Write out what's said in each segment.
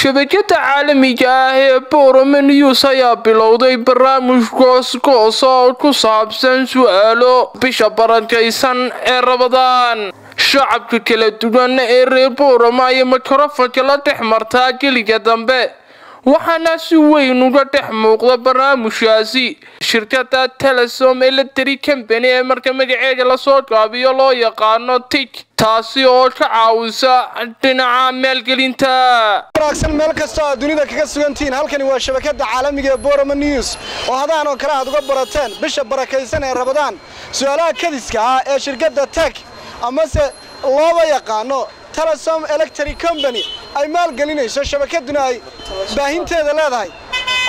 shabakada caalamiga ah ee Boroma News ayaa bilowday barnaamij goos oo ku saabsan su'aalo bisha barakaysan ee Ramadaan. shacabka kala duwan ee reer Boroma ay mikrofoonka la dhex martaa geliga dambe waxaana si weyn uga dhex muuqda barnaamijkaasi shirkadda Telesom Electric Company ee marka magaceeda la soo gaabiyo loo yaqaano TIC taasi oo ka caawisa dhinaca maalgelinta wanaagsan meel kasta oo dunida kaga sugantiin halkani waa shabakada caalamiga ee Boroma News oo hadaan oo kala aad uga barateen bisha barakaysan ee Ramadaan su'aalaha kadiska ah ee shirkadda TIC ama se loo yaqaano Telesom Electric Company ay maalgelinayso shabakaduna ay baahinteeda leedahay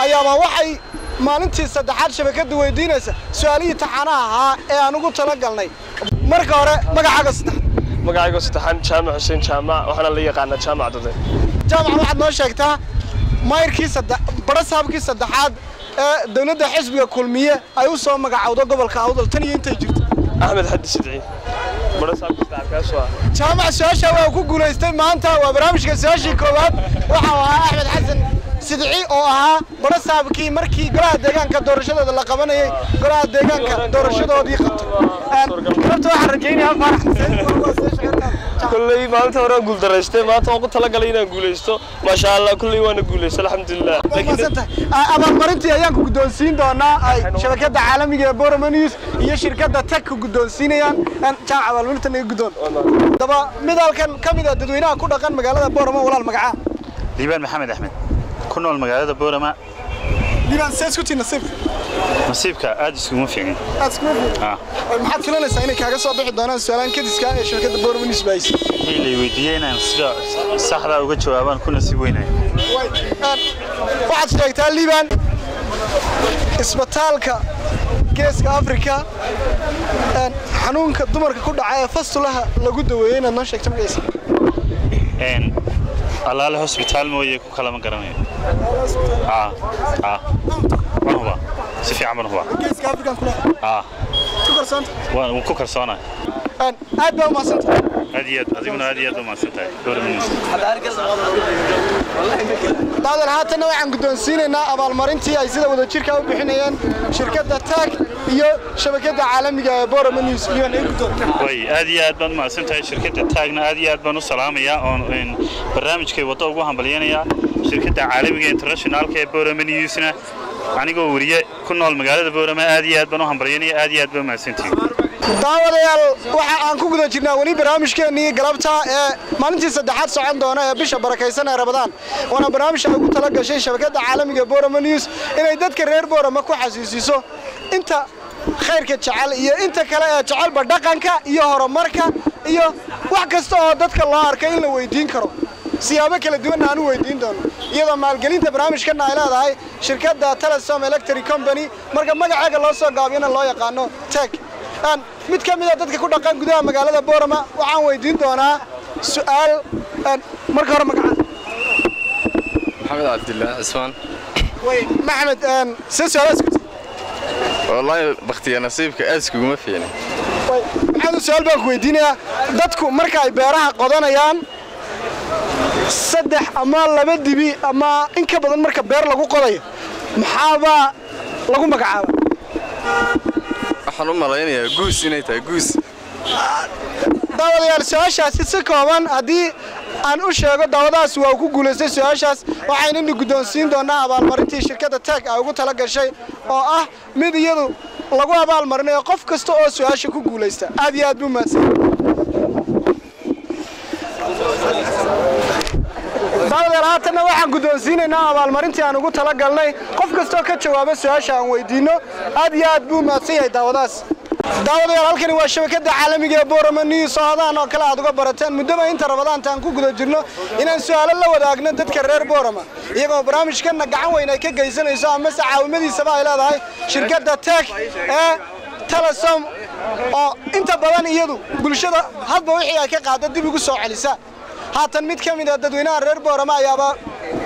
ayaaba waxay maalintii saddexaad shabakadu weydiinaysa su'aalihii taxanaha ee aan ugu tala galnay marka hore magacaaga saddexan Jaamac Xuseen Jaamac waxana la yaqaan Jaamac Dade Jaamac waxaad noo sheegtaa mayrkii barasaabkii saddexaad ee dawladda xisbiga kulmiye ay u soo magacawdo gobolka Awdal tan iyo intay jirto Ahmed Xaddi Sidci barasaabkii saddexaad waa Jaamac su'aasha waa ku guuleystay maanta waa barnaamijka su'aashii koowaad waxa ahaa Ahmed Xasan Sidci oo ahaa barasaabkii markii golaha deegaanka doorashadooda la qabanayay golaha deegaanka doorashadoodii qabtay waxaan rajaynayaa farax kullay maanta hore guul dareystay maanta oo ku tala galay inaan guuleysto ma sha Allah kullay waana guuleystay alxamdulillah abaalmarintii ayaan ku guddoonsiin doonaa ay shabakada caalamiga ee Boroma News iyo shirkadda TIC ku guddoonsiinayaan Jaamac abaalmarintan ay guddoon daba midalkan kamid ah dadweynaha ku dhaqan magaalada Boroma walaal magaca Liibaan Maxamed Axmed ku nool magaalada Boroma Liibaan seesku nasiibka aad isku fiican maxaad filanaysaa inay kaaga soo bixi doonaan su'aalaan kadiska ee shirkadda Boroma News bays ilaa weydiiyeen sida saxda uga jawaabaan kuna si weynay waxaad sheegtaa Liibaan isbitaalka geeska Afrika xanuunka dumarka ku dhacay ee fastulaha lagu daweeyay inaad noo sheegto magaysa alaale hospital mooyee ku kala ma garanayo marhaba si fiican marhaba geeska Afrika kula ku kalsoonta waan ku kalsoonahay aad baa mahadsantahay adiguna aad iyo aad u mahadsantahay Boroma News daadal haatan waxaan guddoonsiinaynaa abaalmarintii ay sida wada jirka u bixinayeen shirkadda TIC iyo shabakada caalamiga ee Boroma News iyo ay guddoon way aad iyo aad baan mahadsantahay shirkadda TIC-na aad iyo aad baan u salaamayaa oo barnaamijkay wada ugu hambalyeynaya shirkadda caalamiga internationalka ee Boroma News-na anigoo wariye ku nool magaalada Boroma aad iyo aad baan u hambalyeynaya aad iyo aad baan mahadsantahay daawadayaal waxa aan ku guda jirnaa wali barnaamijkeennii galabta ee maalintii saddexaad socon doona ee bisha barakaysan ee Ramadaan wana barnaamij ay ugu tala gashay shabakada caalamiga ee Boroma News inay dadka reer Boroma ku xasuusiso inta khayrka jecel iyo inta kale ee jecelba dhaqanka iyo horumarka iyo wax kasta oo dadka loo arkay in la weydiin karo siyaabo kala duwan aan u weydiin doono iyadoo maalgelinta barnaamijkan ay leedahay shirkadda Telesom Electric Company marka magaceeda loo soo gaabiyana loo yaqaano TIC mid ka mid ah dadka ku dhaqan gudaha magaalada Boroma waxaan weydiin doonaa su'aal marka hore magaca Maxamed Abdullah Ismaan Maxamed su'aal isku wallahi baqtiga nasiibka aasku ma fiicna maxamed su'aal baan ku weydiinayaa dadku marka ay beeraha qodanayaan saddex ama laba dibi ama in ka badan marka beer lagu qodayo maxaaba lagu magacaabaa waxaan u malaynayaa guus inay tahay guus daawadayaal su'aashaasi si kooban haddii aan u sheego daawadaas waa ku guuleystay su'aashaas waxaynu guddoonsiin doonaa abaalmarintii shirkadda TIC ay ugu tala gashay oo ah mid iyadu lagu abaalmarinayo qof kasta oo su'aasha ku guuleysta aad iyo aad buu mahadsan daawadayaal haatan waxaan guddoonsiinaynaa abaalmarintii aan ugu tala galnay qof kasta oo ka jawaaba su'aasha aan weydiino aad iyo aad buu mahadsan yahay daawadaas daawadayaal halkani waa shabakada caalamiga ee Boroma News oo hadaan oo kala aad uga barateen muddaba inta Ramadaanta aan ku guda jirno inaan su'aalo la wadaagno dadka reer Boroma iyagoo barnaamijkan gacan weyn ay ka geysanayso ama sacaawimadiisaba ay leedahay shirkadda TIC ee Telesom oo inta badan iyadu bulshada hadba wixii ay ka qaado dib ugu soo celisa haatan mid ka mid ah dadweynaha reer Boroma ayaaba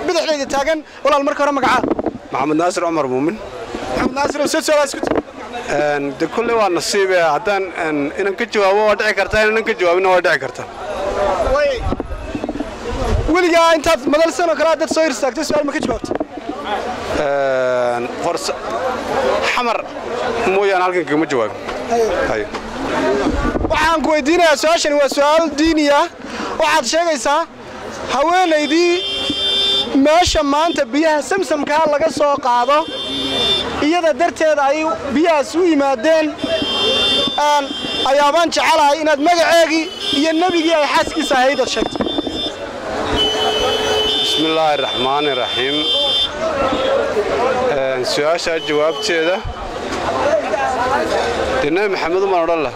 bidixdeeda taagan walaal marka hore magaca Maxamed Naasir Umar Muumin Maxamed Naasir oo su'aal isku de kulli waa nasiib haddaan inaan ka jawaabo waa dhici kartaa inaan ka jawaabina waa dhici kartaa weligaa intaad madal sano kale dad soo irsaagtay su'aal ma ka jawaabtay فرص حمر مو يعني هلكن كم جواب هاي waxaan ku weydiinayaa su'aashan waa su'aal diini ah waxaad sheegaysaa haweenaydii meesha maanta biyaha samsamka laga soo qaado iyada darteed ay biyahaas u yimaadeen ayaabaan jecelahay inaad magaceegii iyo nabigii ay xaaskiisa ahayd aad sheegto بسم الله الرحمن الرحيم سؤال جواب تيدا النبي محمد ما نقول الله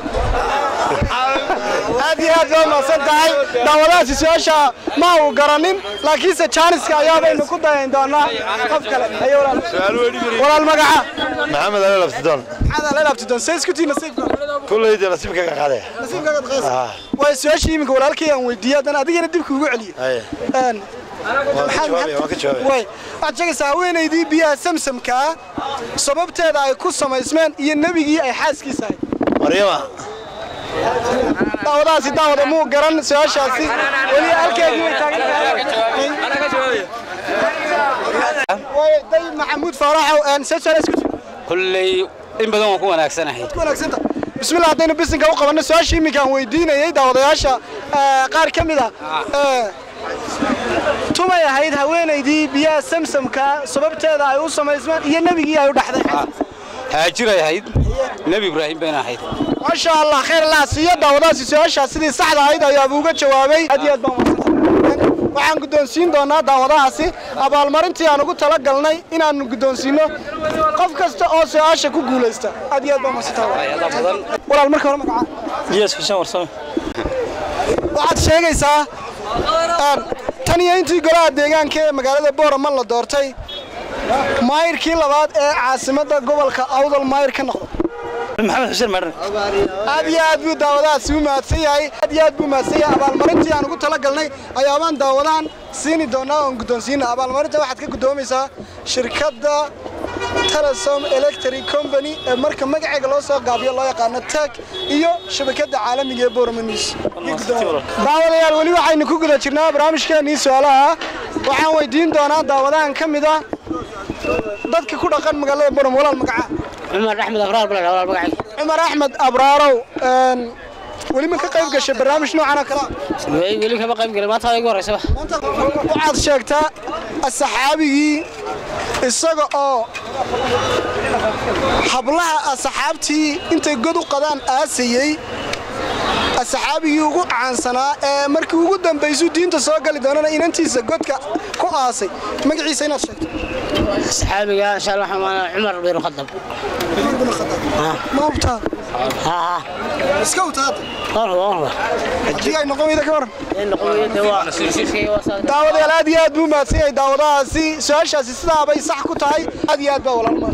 هذه ما صدقي داولات سؤال ما هو قرنين لكن سجانس كأيام إنه كده عندنا قفكلا أيوة ولا المجاعة محمد علي لفتدون هذا لا لفتدون سيسكتي نصيبك كل يدي نصيبك قاعدة نصيبك قد غاص وسؤال شيء من قولك يا ودي أنا أديك نديك وعلي أن واي أتجي سوين دي بيا سمسم كا سبب تدا يكون سما اسمن النبي أي حاس كيساي مريم داودا مو قرن سؤال شاسي ولي أركي واي داي محمود فرح وأن سؤال اسكت كل إن بدون أكون أحسن هي بسم الله عطينا بس نجاوب قبلنا سؤال شيء مكان ويدينا يدا وضياشة قار كم ذا ثم يا هيد هوينيدي بيا سمسمكا سببتها ay u samaysmaan iyo nabigii ay u dhaxday هاجر يا هيد نبي إبراهيم بين هيد ما شاء الله خير الله سيدا wadaasi su'aasha sidii saxda ahayd ayaa uga jawaabay hadiyad baan waxaan guddoonsiin doonaa daawadahaasi abaalmarintii aan ugu tala galnay inaan guddoonsiino qof kasta oo su'aasha ku guuleysta hadiyad baan maastaa walaal marka hore magaca yes xuseen warsame waxaad sheegaysaa tan iyo intii golaha deegaanka ee magaalada Boorama la doortay maayirkii labaad ee caasimadda gobolka Awdal maayir ka noqday maxamed xuseen marin aad buu daawadaasi u mahadsan yahay aad buu mahadsan yahay abaalmarintii aan ugu tala galnay ayaabaan daawadaan siini doonaa oo guddoonsiina abaalmarinta waxaad ka guddoomaysaa shirkadda Telesom Electric Company ee marka magaceega loo soo gaabiyo loo yaqaan TAG iyo shabakadda caalamiga ee Boorama News daawadayaal wali waxaynu ku guda jirnaa barnaamijkeennii su'aalaha waxaan weydiin doonaa daawadahan ka mid ah dadka ku dhaqan magaalada Boorama walaal magaca عمر أحمد أبرار بلا ولا بقعي عمر أحمد أبرارو ولي من كقيب قش برنامج نوعنا كلام ولي كم قيب قال ما تهاي قرر سبح وعاد شيكتا السحابي السجا حبلها السحابتي أنت جدو قدان آسيي السحابي يوجو عن سنة مركب وجود بيزود دين تساق اللي دانا إن أنتي سجدك كآسي مقعي سينا شيء السحابي إن شاء الله عمر بن الخطاب ما بتاع سكوت هذا والله جاي نقوم إذا كبر نقوم دواء داود يا لاديات بو ما سي داودا سي سؤاشاasi sidaa bay sax ku tahay aad ba walaal ma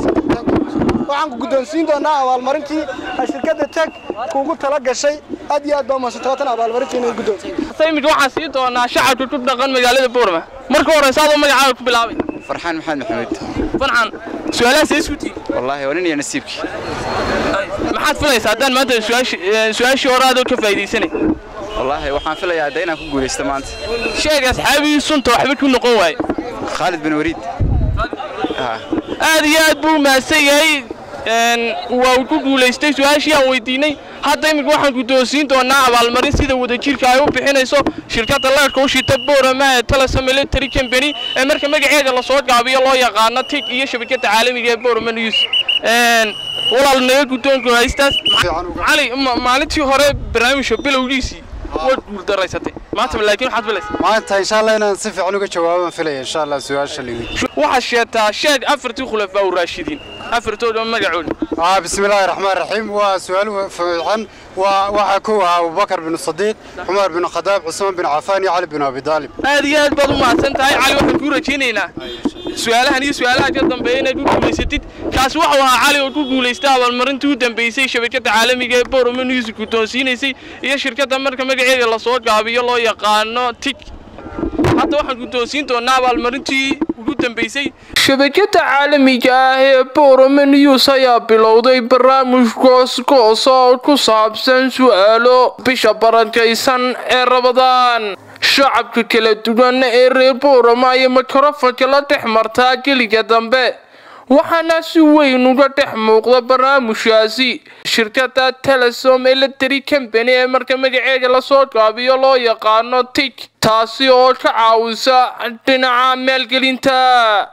waxaan ku guddoonsiin doonaa abaalmarintii shirkadda TAG kuugu tala gashay aad ba ma soo abaalmarintii inay guddoonsiin sayid waxaan sii doonaa shacabka ku dhaqan magaalada Boorama marka hore saado magacaaga ku bilaabay فرحان محمد محمد فرحان سؤالها سيسوتي والله ونني نسيبك maxaad filaysaa haddaan maanta su'aashii horaad oo ka faa'iideysanay والله waxaan filayaa inaan ku guuleysto maanta sheeg asxaabii sunta waxba ku noqon waay Khalid bin Waliid aad buu mahadsan yahay waa ku guuleystay su'aashii aan weydiinay hadda imika waxaan guddoonsiin doonaa abaalmarin sida wadajirka ay u bixinayso shirkadda leerka u shita Boorama ee Telesom Electric Company ee marka magaceeda la soo gaabiyo loo yaqaan TAG iyo shabakadda caalamiga ee Boorama News walaal naga guddoonka haystaas cali maalintii hore barnaamijka bilowgiisii waad guuldareysatay maanta laakiin waxaad filaysaa maanta insha Allah inaan si fiican uga jawaabo filaya insha Allah su'aasha liiwi waxa sheegtaa sheeg afartii khulafaa raashidiin afartood magacood بسم الله الرحمن الرحيم وسؤال فعن وحكوا أبو بكر بن الصديق عمر بن الخطاب عثمان بن عفان علي بن أبي طالب هذه بدو ما سنتهاي علي وحكورة جينينا سؤالها هني سؤالها جدا بينا جوجل ليستيد كاس وحوها علي وجوجل ليستا والمرن تودن بيسي شبكة عالمية بورما نيوز كوتونسينيسي هي شركة أمريكا مجرد الله صوت قابي الله يقانو تيك حتى واحد كوتونسين تونا والمرن تي وجودن بيسي shabakadda caalamiga ah ee Boorama News ayaa bilowday barnaamij goos oo ku saabsan su'aalo bisha barakaysan ee Ramadaan shacabka kala duwan ee reer Boorama ay mikrofoonka la dhex martaa geliga dambe waxaana si weyn uga dhex muuqda barnaamijkaasi shirkadda Telesom Electric Company ee marka magaceeda la soo gaabiyo loo yaqaano TIC taasi oo ka caawisa dhinaca maalgelinta